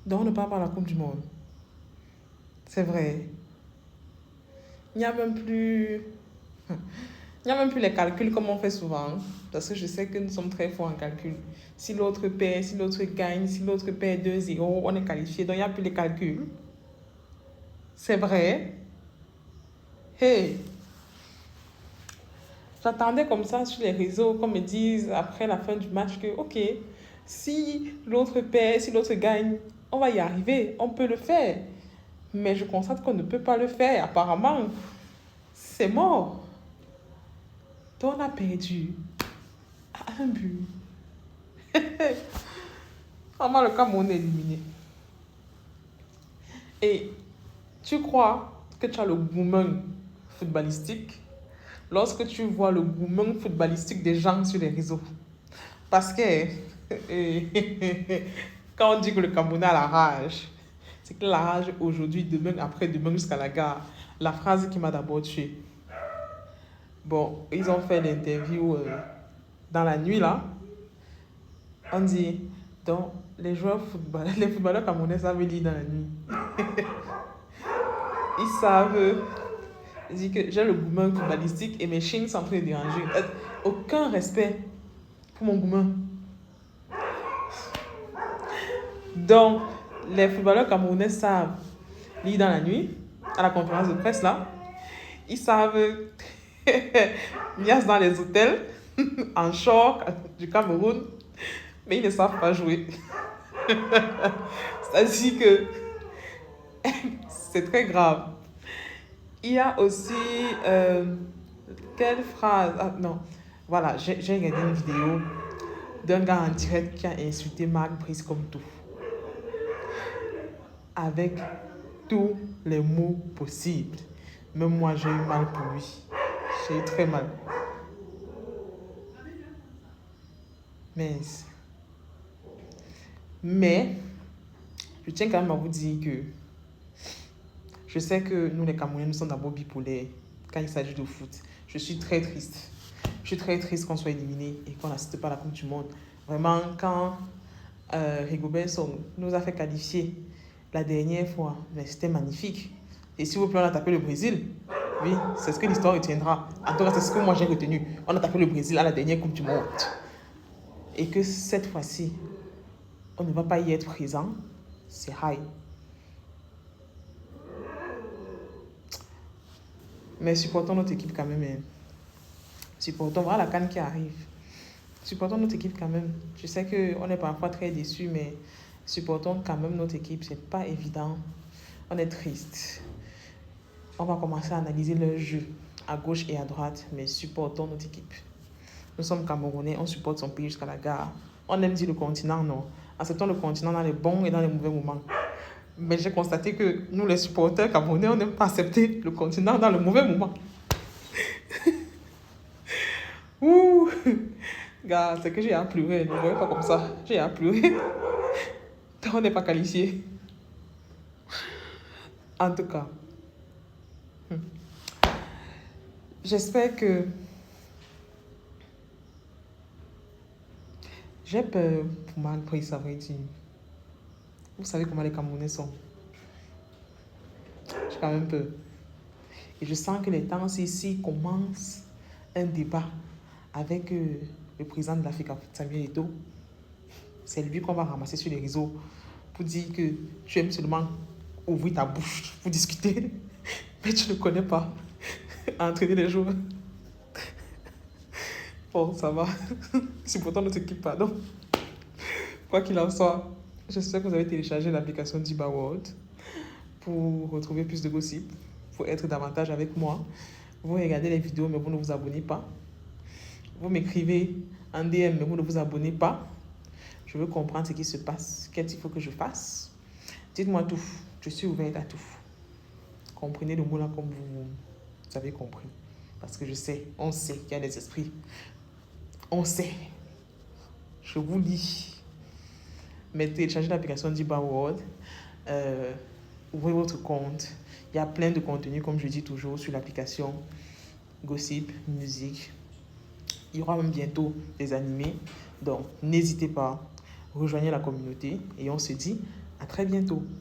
Donc, on ne part pas à la Coupe du Monde. C'est vrai. Il n'y a même plus... Il n'y a même plus les calculs comme on fait souvent. Parce que je sais que nous sommes très forts en calcul. Si l'autre perd, si l'autre gagne, si l'autre perd 2-0, on est qualifié. Donc, il n'y a plus les calculs. C'est vrai. Hey! J'attendais comme ça sur les réseaux qu'on me dise après la fin du match que, ok, si l'autre perd, si l'autre gagne, on va y arriver, on peut le faire. Mais je constate qu'on ne peut pas le faire. Apparemment, c'est mort. Donc on a perdu à un but. Vraiment, le Cameroun est éliminé. Et tu crois que tu as le gourmand footballistique lorsque tu vois le gourmand footballistique des gens sur les réseaux. Parce que quand on dit que le Cameroun a la rage, c'est que la rage aujourd'hui, demain, après-demain, jusqu'à la gare. La phrase qui m'a d'abord tué. Bon, ils ont fait l'interview dans la nuit là. On dit, donc, les footballeurs camerounais savent lire dans la nuit. Ils savent. Ils disent que j'ai le gourmand footballistique et mes chiens sont en train de déranger. Aucun respect pour mon gourmand. Donc, les footballeurs camerounais savent lire dans la nuit, à la conférence de presse là. Ils savent niasse dans les hôtels, en short du Cameroun, mais ils ne savent pas jouer. C'est-à-dire que c'est très grave. Il y a aussi... quelle phrase? Ah, non. Voilà, j'ai regardé une vidéo d'un gars en direct qui a insulté Marc Brice comme tout. Avec tous les mots possibles. Même moi, j'ai eu mal pour lui. J'ai eu très mal. Mais, je tiens quand même à vous dire que je sais que nous, les Camerounais, nous sommes d'abord bipolaires quand il s'agit de foot. Je suis très triste. Je suis très triste qu'on soit éliminé et qu'on n'assiste pas à la Coupe du Monde. Vraiment, quand Rigobert Song nous a fait qualifier la dernière fois, mais c'était magnifique. Et s'il vous plaît, on a tapé le Brésil. Oui, c'est ce que l'histoire retiendra. En tout cas, c'est ce que moi j'ai retenu. On a tapé le Brésil à la dernière Coupe du Monde. Et que cette fois-ci, on ne va pas y être présent, c'est high. Mais supportons notre équipe quand même. Hein. Supportons, voilà la CAN qui arrive. Supportons notre équipe quand même. Je sais qu'on est parfois très déçus, mais supportons quand même notre équipe. C'est pas évident. On est triste. On va commencer à analyser leur jeu à gauche et à droite, mais supportons notre équipe. Nous sommes Camerounais, on supporte son pays jusqu'à la gare. On aime dire le continent, non. Acceptons le continent dans les bons et dans les mauvais moments. Mais j'ai constaté que nous, les supporters camerounais, on n'aime pas accepter le continent dans le mauvais moment. Ouh, gars, c'est que j'ai à pleurer. Ne voyez pas comme ça. J'ai à pleurer. On n'est pas qualifié. En tout cas, j'espère que... J'ai peur pour Marc Brice, ça veut dire. Vous savez comment les Camerounais sont. J'ai quand même peur. Et je sens que les temps ici commencent un débat avec le président de l'Afrique, Samuel Eto'o. C'est lui qu'on va ramasser sur les réseaux pour dire que tu aimes seulement ouvrir ta bouche pour discuter, mais tu ne connais pas entraîner les joueurs. Bon, ça va. C'est pourtant notre équipe, pardon. Quoi qu'il en soit, j'espère que vous avez téléchargé l'application d'Iba World pour retrouver plus de gossip, pour être davantage avec moi. Vous regardez les vidéos, mais vous ne vous abonnez pas. Vous m'écrivez en DM, mais vous ne vous abonnez pas. Je veux comprendre ce qui se passe, qu'est-ce qu'il faut que je fasse. Dites-moi tout, je suis ouverte à tout. Comprenez le mot là comme vous avez compris. Parce que je sais, on sait qu'il y a des esprits. On sait. Je vous lis. Mais téléchargez l'application d'Iba World. Ouvrez votre compte. Il y a plein de contenus, comme je dis toujours, sur l'application. Gossip, musique. Il y aura même bientôt des animés. Donc, n'hésitez pas. Rejoignez la communauté. Et on se dit À très bientôt.